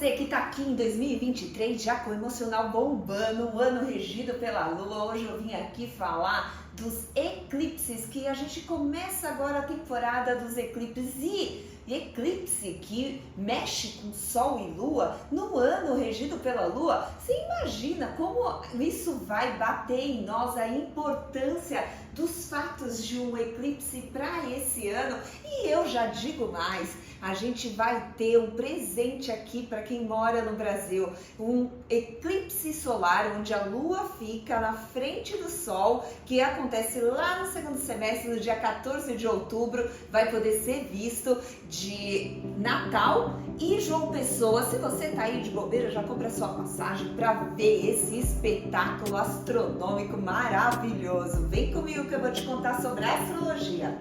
você que está aqui em 2023 já com o emocional bombando, um ano regido pela Lua. Hoje eu vim aqui falar dos eclipses, que a gente começa agora a temporada dos eclipses e eclipse que mexe com Sol e Lua no ano regido pela Lua. Você imagina como isso vai bater em nós, a importância dos fatos de um eclipse para esse ano? E eu já digo mais, a gente vai ter um presente aqui para quem mora no Brasil, um eclipse solar onde a Lua fica na frente do Sol, que acontece lá no segundo semestre, no dia 14 de outubro, vai poder ser visto de Natal e João Pessoa. Se você tá aí de bobeira, já compra sua passagem para ver esse espetáculo astronômico maravilhoso. Vem comigo que eu vou te contar sobre a astrologia.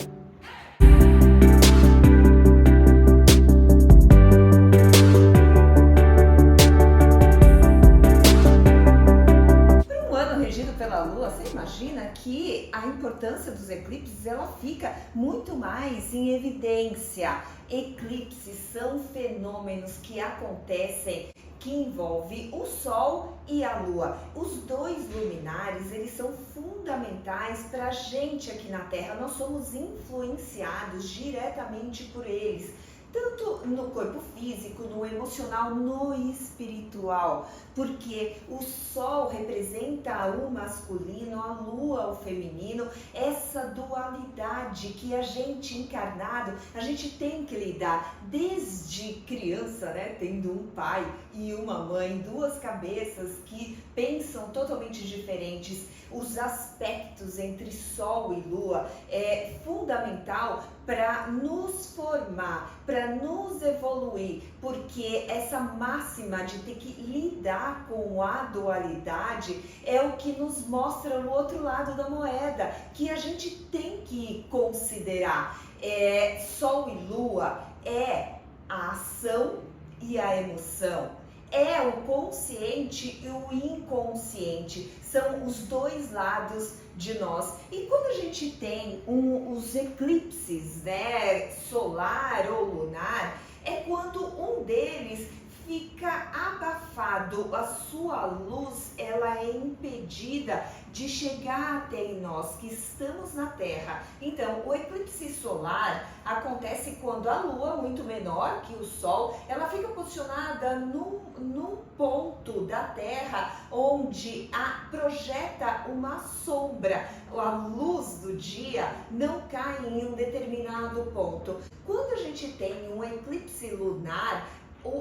Pela Lua, você imagina que a importância dos eclipses ela fica muito mais em evidência. Eclipses são fenômenos que acontecem que envolve o Sol e a Lua. Os dois luminares, eles são fundamentais para a gente aqui na Terra. Nós somos influenciados diretamente por eles, tanto no corpo físico, no emocional, no espiritual, porque o Sol representa o masculino, a Lua o feminino, essa dualidade que a gente encarnado, a gente tem que lidar desde criança, né? Tendo um pai e uma mãe, duas cabeças que pensam totalmente diferentes. Os aspectos entre Sol e Lua é fundamental para nos formar, para nos evoluir, porque essa máxima de ter que lidar com a dualidade é o que nos mostra o outro lado da moeda, que a gente tem que considerar. Sol e Lua é a ação e a emoção. É o consciente e o inconsciente, são os dois lados de nós. E quando a gente tem os eclipses, né, solar ou lunar, é quando um deles fica abafado, a sua luz ela é impedida de chegar até em nós que estamos na Terra. Então, o eclipse solar acontece quando a Lua, muito menor que o Sol, ela fica posicionada num ponto da Terra onde projeta uma sombra. A luz do dia não cai em um determinado ponto. Quando a gente tem um eclipse lunar,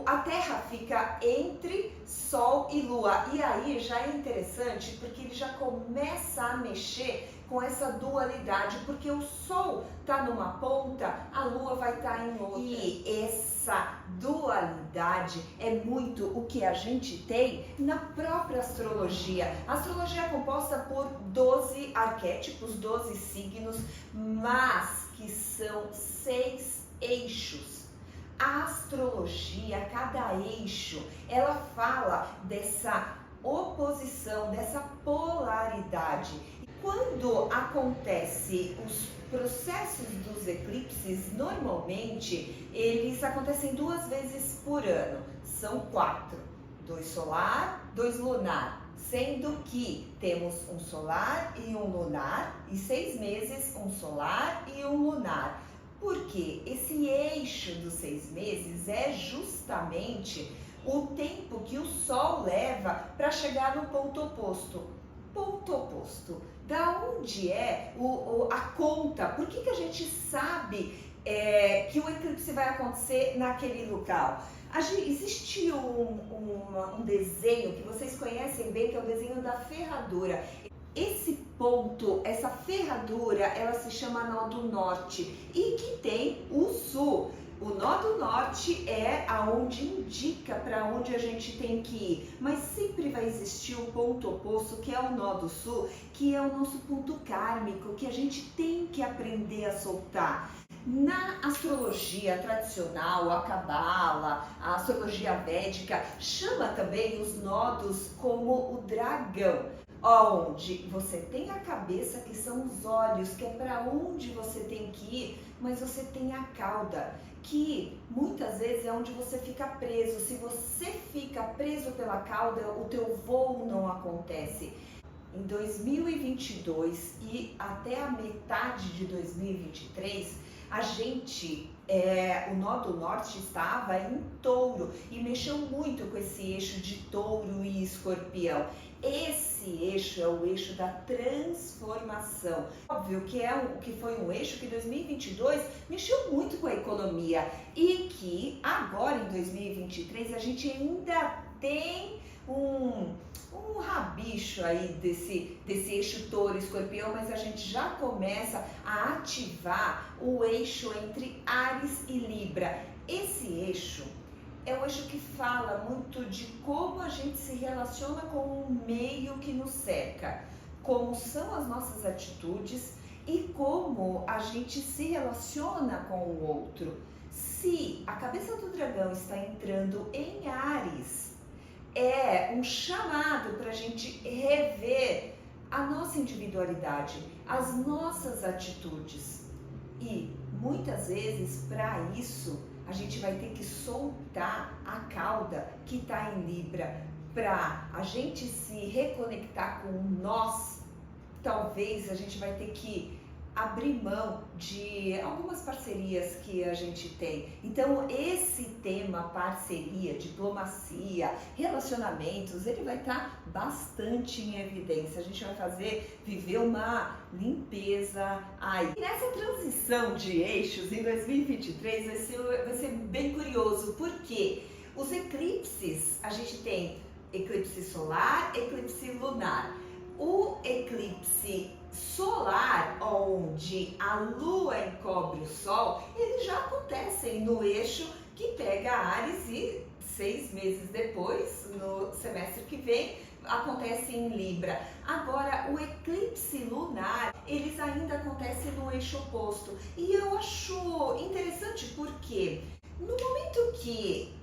a Terra fica entre Sol e Lua, e aí já é interessante porque ele já começa a mexer com essa dualidade, porque o Sol está numa ponta, a Lua vai estar em outra. E essa dualidade é muito o que a gente tem na própria astrologia. A astrologia é composta por 12 arquétipos, 12 signos, mas que são 6 eixos. A astrologia, cada eixo, ela fala dessa oposição, dessa polaridade. Quando acontece os processos dos eclipses, normalmente eles acontecem 2 vezes por ano. São 4, 2 solar, 2 lunar, sendo que temos um solar e um lunar, e 6 meses um solar e um lunar. Porque esse eixo dos 6 meses é justamente o tempo que o Sol leva para chegar no ponto oposto. Ponto oposto. Da onde é a conta? Por que a gente sabe que o eclipse vai acontecer naquele local? Existe um desenho que vocês conhecem bem, que é o desenho da ferradura. Esse ponto, essa ferradura, ela se chama nó do norte e que tem o sul. O nó do norte é aonde indica para onde a gente tem que ir, mas sempre vai existir o ponto oposto, que é o nó do sul, que é o nosso ponto kármico, que a gente tem que aprender a soltar. Na astrologia tradicional, a cabala, a astrologia védica, chama também os nodos como o dragão. onde você tem a cabeça, que são os olhos, que é para onde você tem que ir, mas você tem a cauda, que muitas vezes é onde você fica preso. Se você fica preso pela cauda, o teu voo não acontece. Em 2022 e até a metade de 2023, o nó do norte estava em Touro e mexeu muito com esse eixo de Touro e Escorpião. Esse eixo é o eixo da transformação. Óbvio que foi um eixo que em 2022 mexeu muito com a economia e que agora em 2023 a gente ainda tem um rabicho aí desse eixo Touro e Escorpião, mas a gente já começa a ativar o eixo entre Áries e Libra. Esse eixo é um eixo que fala muito de como a gente se relaciona com o meio que nos cerca, como são as nossas atitudes e como a gente se relaciona com o outro. Se a cabeça do dragão está entrando em Áries, é um chamado para a gente rever a nossa individualidade, as nossas atitudes. E muitas vezes, para isso, a gente vai ter que soltar a cauda que está em Libra, para a gente se reconectar com nós. Talvez a gente vai ter que abrir mão de algumas parcerias que a gente tem. Então esse tema parceria, diplomacia, relacionamentos, ele vai estar bastante em evidência. A gente vai viver uma limpeza aí. E nessa transição de eixos em 2023 vai ser bem curioso, porque os eclipses, a gente tem eclipse solar, eclipse lunar. O eclipse solar, onde a lua encobre o sol, eles já acontecem no eixo que pega Áries e 6 meses depois, no semestre que vem, acontece em Libra. Agora, o eclipse lunar, eles ainda acontecem no eixo oposto. E eu acho interessante porque no momento que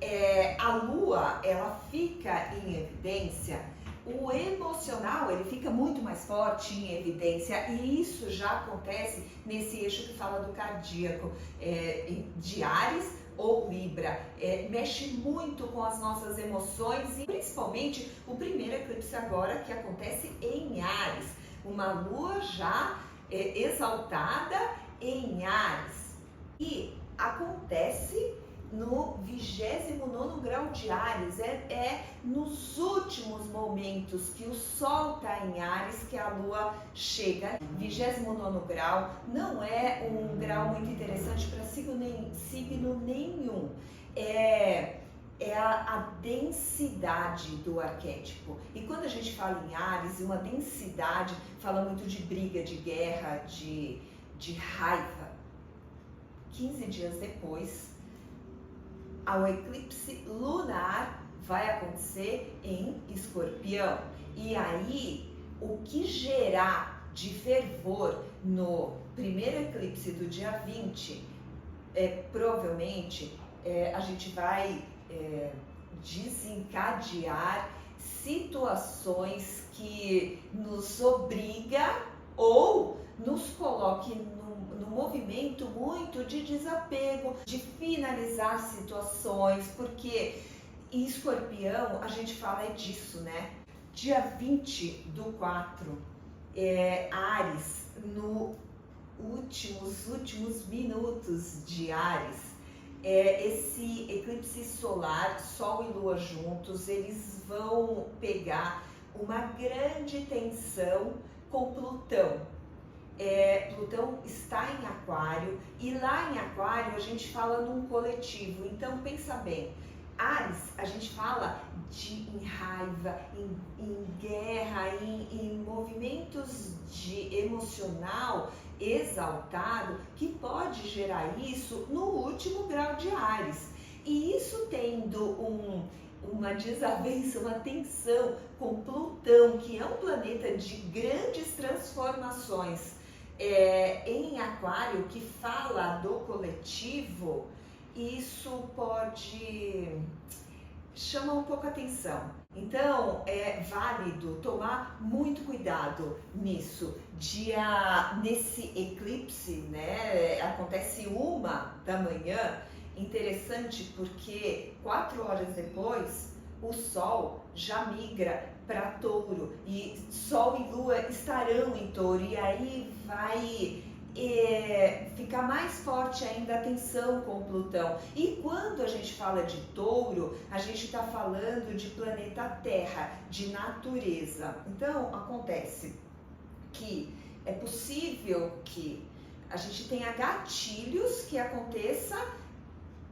a lua ela fica em evidência, o emocional ele fica muito mais forte em evidência, e isso já acontece nesse eixo que fala do cardíaco, de Áries ou Libra. Mexe muito com as nossas emoções, e principalmente o primeiro eclipse agora que acontece em Áries, uma lua já exaltada em Áries, e acontece no 29º grau de Áries, nos últimos momentos que o Sol está em Áries que a Lua chega. 29º grau não é um grau muito interessante para signo nenhum, é a densidade do arquétipo. E quando a gente fala em Áries, uma densidade fala muito de briga, de guerra, de raiva. 15 dias depois, o eclipse lunar vai acontecer em Escorpião. E aí, o que gerar de fervor no primeiro eclipse do dia 20, provavelmente a gente vai desencadear situações que nos obriga ou nos coloque no movimento muito de desapego, de finalizar situações, porque em Escorpião a gente fala disso, né? Dia 20/4, Áries, nos últimos minutos de Áries, esse eclipse solar, Sol e Lua juntos, eles vão pegar uma grande tensão com Plutão. Plutão está em Aquário, e lá em Aquário a gente fala num coletivo. Então pensa bem, Áries a gente fala em raiva, em guerra, em movimentos de emocional exaltado, que pode gerar isso no último grau de Áries. E isso tendo uma desavença, uma tensão com Plutão, que é um planeta de grandes transformações, em Aquário, que fala do coletivo, isso pode chama um pouco a atenção. Então é válido tomar muito cuidado nisso. Nesse eclipse, né, acontece 1 da manhã, interessante porque 4 horas depois o Sol já migra para Touro e Sol e Lua estarão em Touro, e aí vai ficar mais forte ainda a tensão com Plutão. E quando a gente fala de Touro, a gente está falando de planeta Terra, de natureza. Então acontece que é possível que a gente tenha gatilhos que aconteça,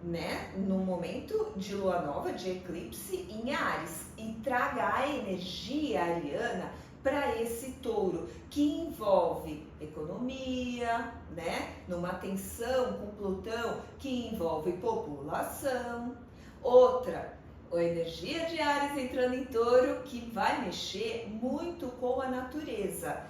né, no momento de lua nova, de eclipse em Áries, e traga a energia ariana para esse touro, que envolve economia, né, numa tensão com Plutão que envolve população. Outra, a energia de Áries entrando em touro, que vai mexer muito com a natureza.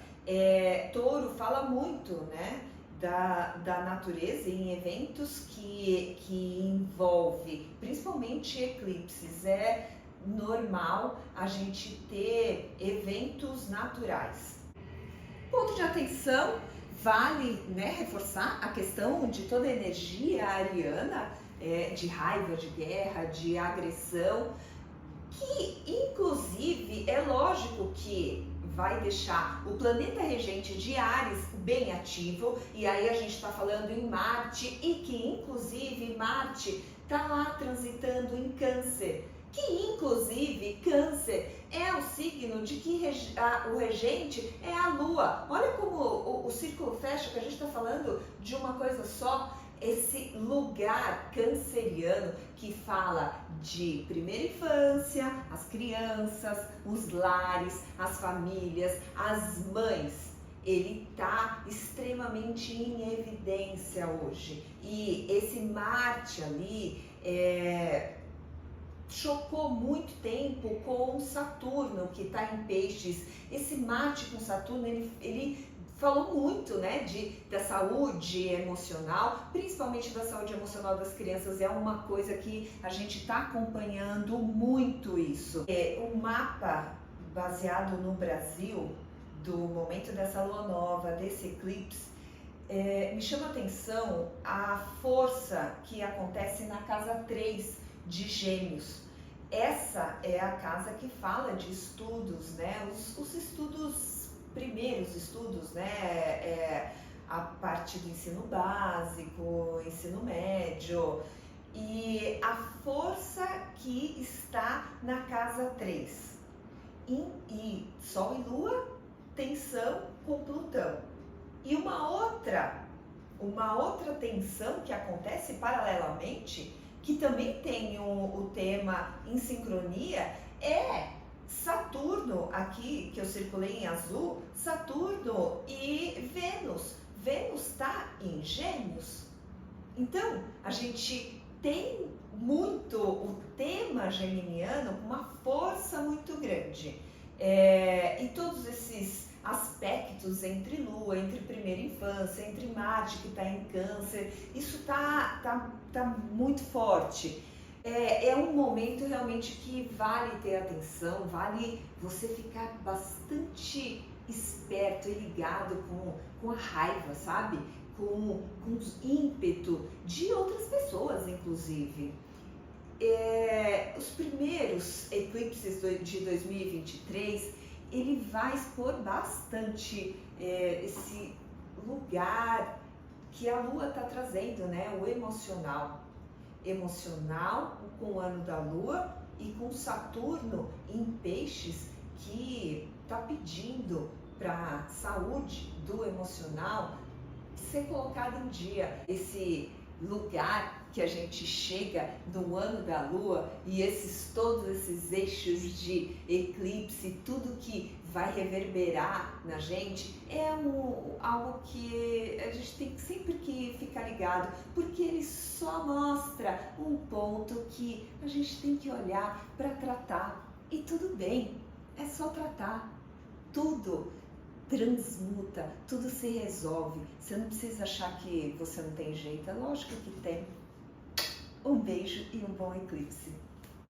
Touro fala muito, né, da natureza em eventos que envolve principalmente eclipses. É normal a gente ter eventos naturais. Ponto de atenção, vale, né, reforçar a questão de toda a energia ariana, de raiva, de guerra, de agressão, que inclusive é lógico que vai deixar o planeta regente de Áries bem ativo, e aí a gente está falando em Marte, e que inclusive Marte está lá transitando em Câncer, que inclusive Câncer é o signo de que o regente é a Lua. Olha como o círculo fecha, que a gente está falando de uma coisa só. Esse lugar canceriano que fala de primeira infância, as crianças, os lares, as famílias, as mães, ele está extremamente em evidência hoje. E esse Marte ali chocou muito tempo com Saturno, que está em Peixes. Esse Marte com Saturno, ele falou muito, né, da saúde emocional, principalmente da saúde emocional das crianças. É uma coisa que a gente está acompanhando muito isso. O mapa baseado no Brasil, do momento dessa lua nova, desse eclipse, me chama a atenção a força que acontece na casa 3 de Gêmeos. Essa é a casa que fala de estudos, né, os estudos, primeiros estudos, né, a parte do ensino básico, ensino médio, e a força que está na casa 3. E Sol e Lua, tensão com Plutão. E uma outra tensão que acontece paralelamente, que também tem o tema em sincronia, é Saturno, aqui que eu circulei em azul, Saturno e Vênus. Vênus está em Gêmeos. Então, a gente tem muito o tema geminiano com uma força muito grande. E todos esses aspectos entre Lua, entre primeira infância, entre Marte, que está em Câncer, isso tá muito forte. É um momento realmente que vale ter atenção, vale você ficar bastante esperto e ligado com a raiva, sabe? Com os ímpetos de outras pessoas, inclusive. Os primeiros eclipses de 2023, ele vai expor bastante esse lugar que a Lua está trazendo, né? O emocional com o ano da Lua e com Saturno em Peixes, que está pedindo para a saúde do emocional ser colocado em dia. Esse lugar que a gente chega no ano da Lua e todos esses eixos de eclipse, tudo que vai reverberar na gente, é algo que a gente tem sempre que ficar ligado, porque ele só mostra um ponto que a gente tem que olhar para tratar. E tudo bem, é só tratar. Tudo transmuta, tudo se resolve. Você não precisa achar que você não tem jeito, é lógico que tem. Um beijo e um bom eclipse.